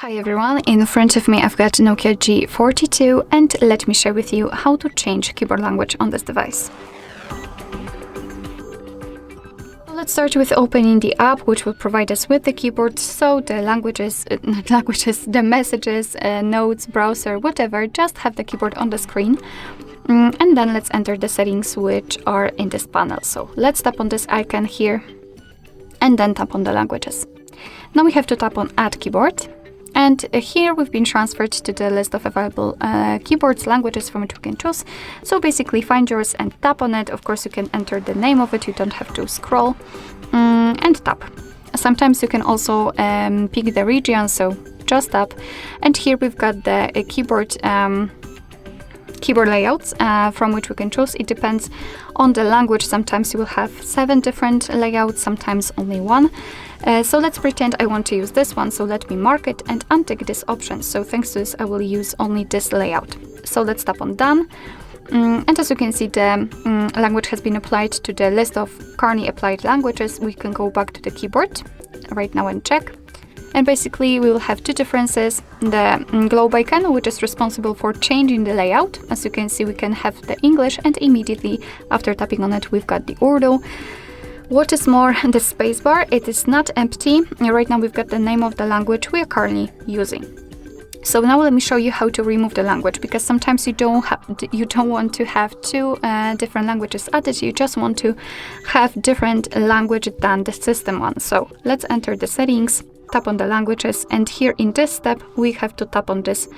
Hi everyone, in front of me I've got Nokia G42 and let me share with you how to change keyboard language on this device. Let's start with opening the app, which will provide us with the keyboard, so the the messages, notes, browser, whatever, just have the keyboard on the screen. And then let's enter the settings which are in this panel. So let's tap on this icon here and then tap on the languages. Now we have to tap on Add Keyboard. And here we've been transferred to the list of available keyboards, languages from which we can choose. So basically find yours and tap on it. Of course you can enter the name of it, you don't have to scroll, and tap. Sometimes you can also pick the region, so just tap. And here we've got the keyboard layouts from which we can choose. It depends on the language. Sometimes you will have 7 different layouts, sometimes only 1. So let's pretend I want to use this one, so let me mark it and untick this option. So thanks to this I will use only this layout. So let's tap on Done. And as you can see, the language has been applied to the list of currently applied languages. We can go back to the keyboard right now and check. And basically we will have 2 differences. The globe icon, which is responsible for changing the layout. As you can see, we can have the English, and immediately after tapping on it we've got the Urdu. What is more, the spacebar, it is not empty. Right now we've got the name of the language we are currently using. So now let me show you how to remove the language, because sometimes you don't want to have 2 different languages added. You just want to have different language than the system one. So let's enter the settings, tap on the languages, and here in this step we have to tap on this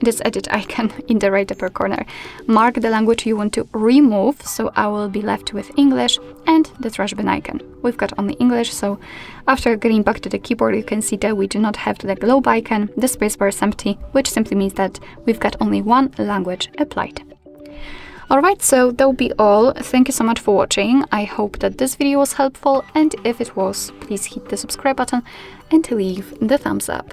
this edit icon in the right upper corner. Mark the language you want to remove, so I will be left with English, and the trash bin icon. We've got only English, so after getting back to the keyboard you can see that we do not have the globe icon. The spacebar is empty, which simply means that we've got only 1 language applied. Alright, so that will be all. Thank you so much for watching. I hope that this video was helpful, and if it was, please hit the subscribe button and leave the thumbs up.